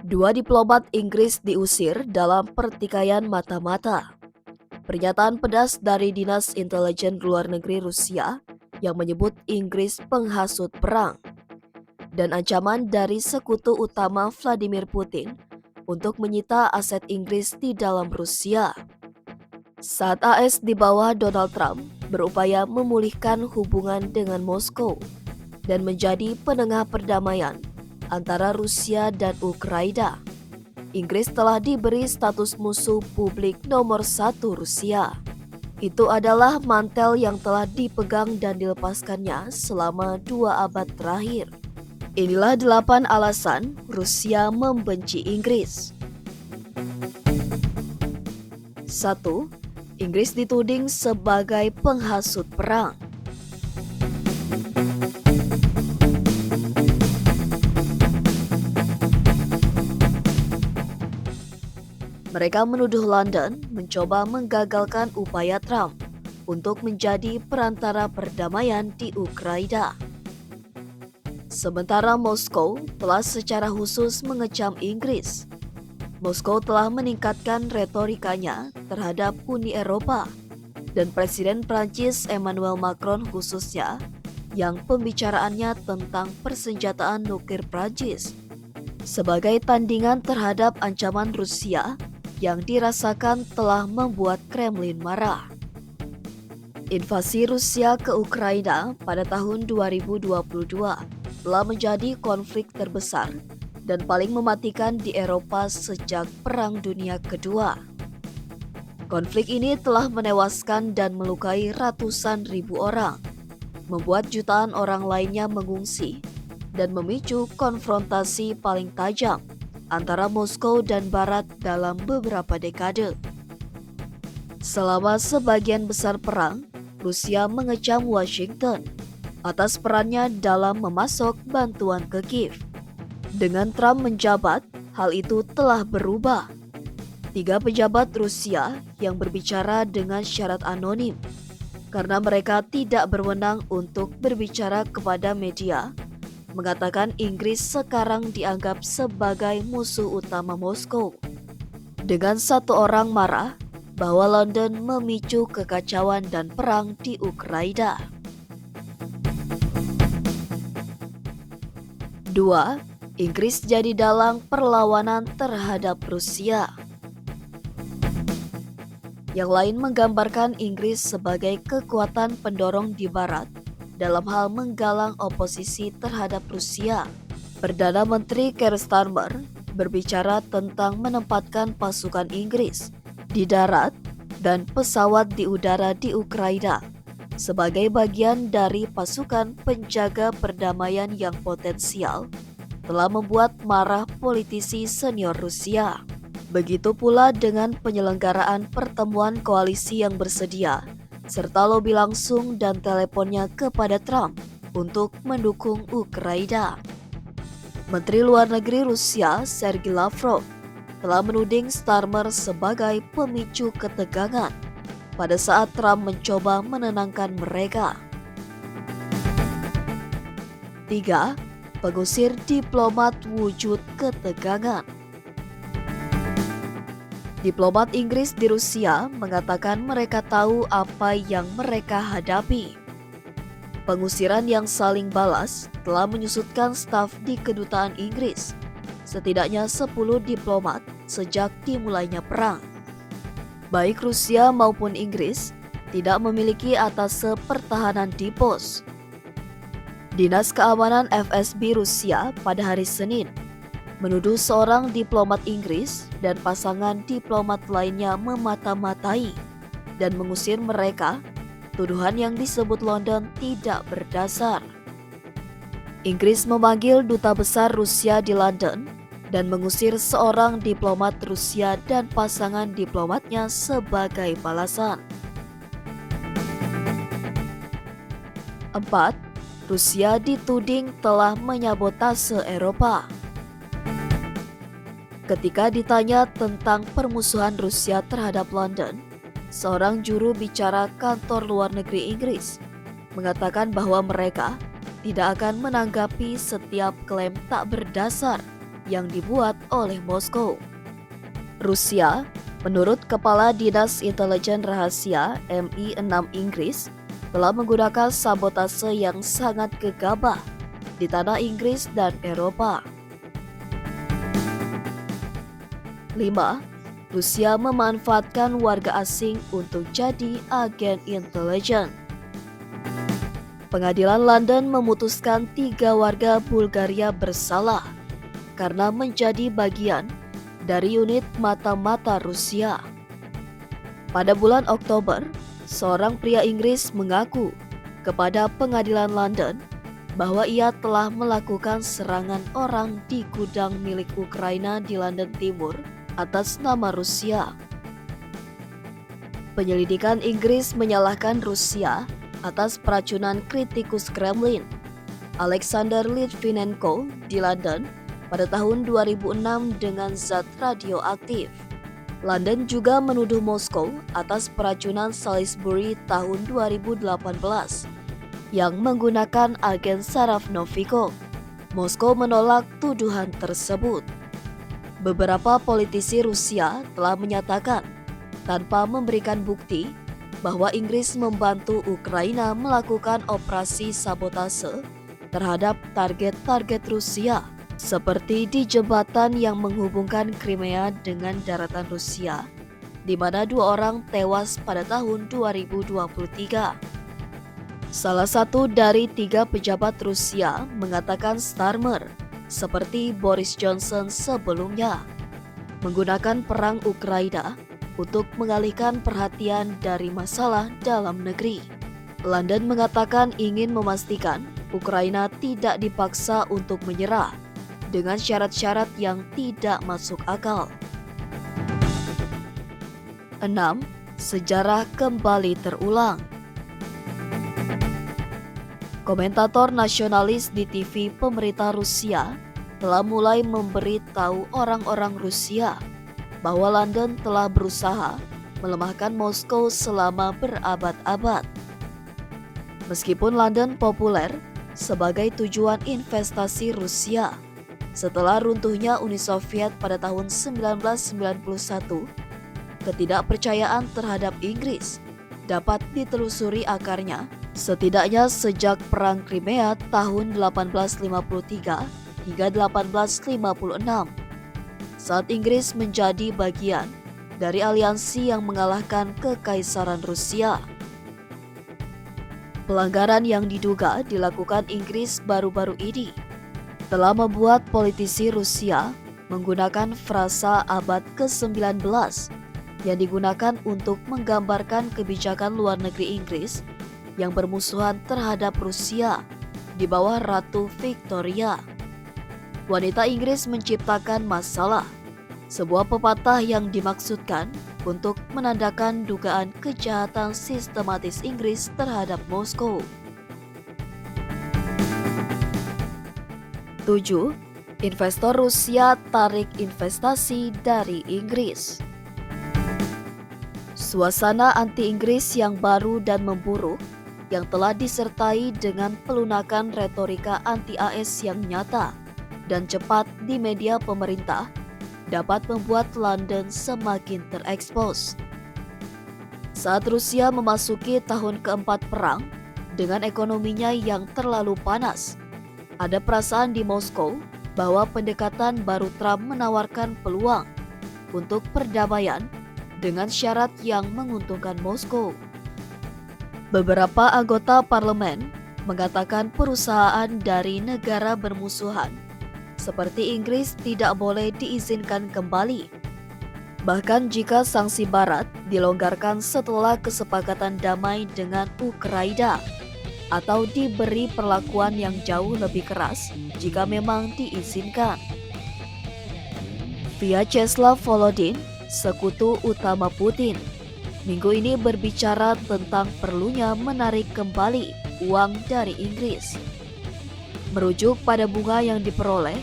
Dua diplomat Inggris diusir dalam pertikaian mata-mata. Pernyataan pedas dari Dinas Intelijen Luar Negeri Rusia yang menyebut Inggris penghasut perang dan ancaman dari sekutu utama Vladimir Putin untuk menyita aset Inggris di dalam Rusia. Saat AS di bawah Donald Trump berupaya memulihkan hubungan dengan Moskow dan menjadi penengah perdamaian antara Rusia dan Ukraina, Inggris telah diberi status musuh publik nomor 1 Rusia. Itu adalah mantel yang telah dipegang dan dilepaskannya selama 2 abad terakhir. Inilah 8 alasan Rusia membenci Inggris. 1. Inggris dituding sebagai penghasut perang. Mereka menuduh London mencoba menggagalkan upaya Trump untuk menjadi perantara perdamaian di Ukraina. Sementara Moskow telah secara khusus mengecam Inggris. Moskow telah meningkatkan retorikanya terhadap Uni Eropa dan Presiden Prancis Emmanuel Macron khususnya yang pembicaraannya tentang persenjataan nuklir Prancis sebagai tandingan terhadap ancaman Rusia yang dirasakan telah membuat Kremlin marah. Invasi Rusia ke Ukraina pada tahun 2022 telah menjadi konflik terbesar dan paling mematikan di Eropa sejak Perang Dunia Kedua. Konflik ini telah menewaskan dan melukai ratusan ribu orang, membuat jutaan orang lainnya mengungsi, dan memicu konfrontasi paling tajam antara Moskow dan Barat dalam beberapa dekade. Selama sebagian besar perang, Rusia mengecam Washington atas perannya dalam memasok bantuan ke Kiev. Dengan Trump menjabat, hal itu telah berubah. 3 pejabat Rusia yang berbicara dengan syarat anonim karena mereka tidak berwenang untuk berbicara kepada media, mengatakan Inggris sekarang dianggap sebagai musuh utama Moskow. Dengan satu orang marah bahwa London memicu kekacauan dan perang di Ukraina. 2. Inggris jadi dalang perlawanan terhadap Rusia. Yang lain menggambarkan Inggris sebagai kekuatan pendorong di Barat dalam hal menggalang oposisi terhadap Rusia. Perdana Menteri Keir Starmer berbicara tentang menempatkan pasukan Inggris di darat dan pesawat di udara di Ukraina sebagai bagian dari pasukan penjaga perdamaian yang potensial telah membuat marah politisi senior Rusia. Begitu pula dengan penyelenggaraan pertemuan koalisi yang bersedia serta lobi langsung dan teleponnya kepada Trump untuk mendukung Ukraina. Menteri Luar Negeri Rusia Sergei Lavrov telah menuding Starmer sebagai pemicu ketegangan pada saat Trump mencoba menenangkan mereka. 3. Pengusir diplomat wujud ketegangan. Diplomat Inggris di Rusia mengatakan mereka tahu apa yang mereka hadapi. Pengusiran yang saling balas telah menyusutkan staf di kedutaan Inggris, setidaknya 10 diplomat sejak dimulainya perang. Baik Rusia maupun Inggris tidak memiliki atase pertahanan di pos. Dinas Keamanan FSB Rusia pada hari Senin menuduh seorang diplomat Inggris dan pasangan diplomat lainnya memata-matai dan mengusir mereka. Tuduhan yang disebut London tidak berdasar. Inggris memanggil duta besar Rusia di London dan mengusir seorang diplomat Rusia dan pasangan diplomatnya sebagai balasan. 4. Rusia dituding telah menyabotase Eropa. Ketika ditanya tentang permusuhan Rusia terhadap London, seorang juru bicara kantor luar negeri Inggris mengatakan bahwa mereka tidak akan menanggapi setiap klaim tak berdasar yang dibuat oleh Moskow. Rusia, menurut Kepala Dinas Intelijen Rahasia MI6 Inggris, telah menggunakan sabotase yang sangat gegabah di tanah Inggris dan Eropa. 5. Rusia memanfaatkan warga asing untuk jadi agen intelijen. Pengadilan London memutuskan 3 warga Bulgaria bersalah karena menjadi bagian dari unit mata-mata Rusia. Pada bulan Oktober, seorang pria Inggris mengaku kepada Pengadilan London bahwa ia telah melakukan serangan orang di gudang milik Ukraina di London Timur atas nama Rusia. Penyelidikan Inggris menyalahkan Rusia atas peracunan kritikus Kremlin, Alexander Litvinenko, di London pada tahun 2006 dengan zat radioaktif. London juga menuduh Moskow atas peracunan Salisbury tahun 2018 yang menggunakan agen saraf Novikov. Moskow menolak tuduhan tersebut. Beberapa politisi Rusia telah menyatakan tanpa memberikan bukti bahwa Inggris membantu Ukraina melakukan operasi sabotase terhadap target-target Rusia, seperti di jembatan yang menghubungkan Crimea dengan daratan Rusia, di mana 2 orang tewas pada tahun 2023. Salah satu dari 3 pejabat Rusia mengatakan Starmer, seperti Boris Johnson sebelumnya, menggunakan perang Ukraina untuk mengalihkan perhatian dari masalah dalam negeri. London mengatakan ingin memastikan Ukraina tidak dipaksa untuk menyerah dengan syarat-syarat yang tidak masuk akal. 6. Sejarah kembali terulang. Komentator nasionalis di TV pemerintah Rusia telah mulai memberitahu orang-orang Rusia bahwa London telah berusaha melemahkan Moskow selama berabad-abad. Meskipun London populer sebagai tujuan investasi Rusia setelah runtuhnya Uni Soviet pada tahun 1991, ketidakpercayaan terhadap Inggris dapat ditelusuri akarnya setidaknya sejak Perang Crimea tahun 1853 hingga 1856. Saat Inggris menjadi bagian dari aliansi yang mengalahkan Kekaisaran Rusia. Pelanggaran yang diduga dilakukan Inggris baru-baru ini telah membuat politisi Rusia menggunakan frasa abad ke-19 yang digunakan untuk menggambarkan kebijakan luar negeri Inggris yang bermusuhan terhadap Rusia di bawah Ratu Victoria. Wanita Inggris menciptakan masalah, sebuah pepatah yang dimaksudkan untuk menandakan dugaan kejahatan sistematis Inggris terhadap Moskow. 7. Investor Rusia tarik investasi dari Inggris. Suasana anti-Inggris yang baru dan memburuk yang telah disertai dengan pelunakan retorika anti-AS yang nyata dan cepat di media pemerintah dapat membuat London semakin terekspos. Saat Rusia memasuki tahun keempat perang dengan ekonominya yang terlalu panas, ada perasaan di Moskow bahwa pendekatan baru Trump menawarkan peluang untuk perdamaian dengan syarat yang menguntungkan Moskow. Beberapa anggota parlemen mengatakan perusahaan dari negara bermusuhan seperti Inggris tidak boleh diizinkan kembali. Bahkan jika sanksi barat dilonggarkan setelah kesepakatan damai dengan Ukraina atau diberi perlakuan yang jauh lebih keras jika memang diizinkan. Vyacheslav Volodin, sekutu utama Putin, minggu ini berbicara tentang perlunya menarik kembali uang dari Inggris. Merujuk pada bunga yang diperoleh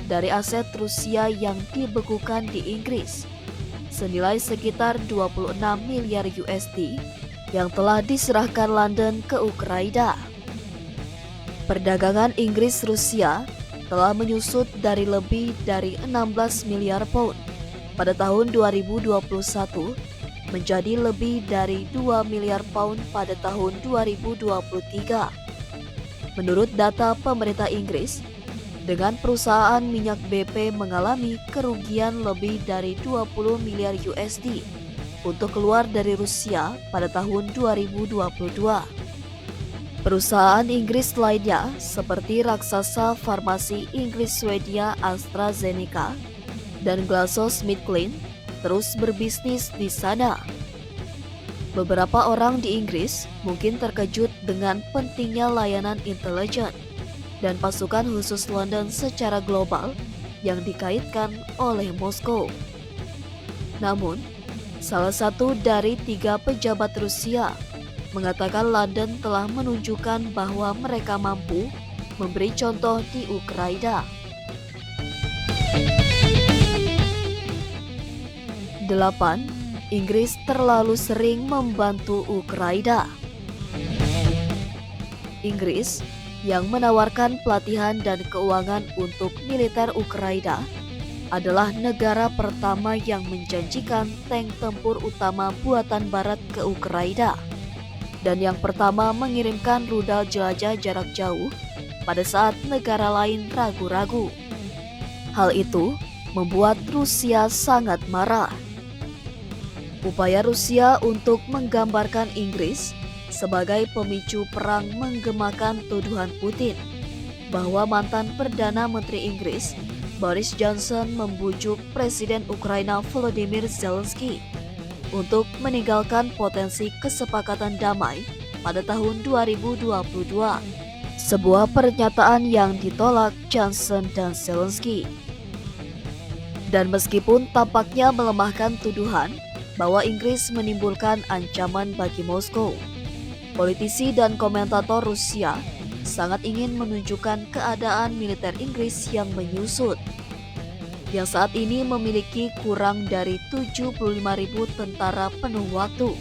dari aset Rusia yang dibekukan di Inggris, senilai sekitar 26 miliar USD yang telah diserahkan London ke Ukraina. Perdagangan Inggris-Rusia telah menyusut dari lebih dari 16 miliar pound pada tahun 2021 menjadi lebih dari 2 miliar pound pada tahun 2023. Menurut data pemerintah Inggris, dengan perusahaan minyak BP mengalami kerugian lebih dari 20 miliar USD untuk keluar dari Rusia pada tahun 2022. Perusahaan Inggris lainnya seperti raksasa farmasi Inggris Swedia AstraZeneca dan GlaxoSmithKline terus berbisnis di sana. Beberapa orang di Inggris mungkin terkejut dengan pentingnya layanan intelijen dan pasukan khusus London secara global yang dikaitkan oleh Moskow. Namun, salah satu dari 3 pejabat Rusia mengatakan London telah menunjukkan bahwa mereka mampu memberi contoh di Ukraina. 8. Inggris terlalu sering membantu Ukraina. Inggris yang menawarkan pelatihan dan keuangan untuk militer Ukraina adalah negara pertama yang menjanjikan tank tempur utama buatan Barat ke Ukraina dan yang pertama mengirimkan rudal jelajah jarak jauh pada saat negara lain ragu-ragu. Hal itu membuat Rusia sangat marah. Upaya Rusia untuk menggambarkan Inggris sebagai pemicu perang menggemakan tuduhan Putin bahwa mantan Perdana Menteri Inggris Boris Johnson membujuk Presiden Ukraina Volodymyr Zelensky untuk meninggalkan potensi kesepakatan damai pada tahun 2022. Sebuah pernyataan yang ditolak Johnson dan Zelensky. Dan meskipun tampaknya melemahkan tuduhan bahwa Inggris menimbulkan ancaman bagi Moskow, politisi dan komentator Rusia sangat ingin menunjukkan keadaan militer Inggris yang menyusut, yang saat ini memiliki kurang dari 75.000 tentara penuh waktu.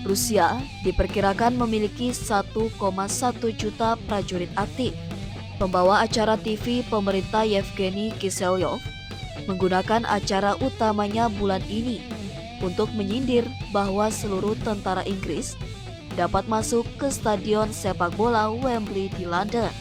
Rusia diperkirakan memiliki 1,1 juta prajurit aktif. Pembawa acara TV pemerintah Yevgeny Kiselyov menggunakan acara utamanya bulan ini untuk menyindir bahwa seluruh tentara Inggris dapat masuk ke stadion sepak bola Wembley di London.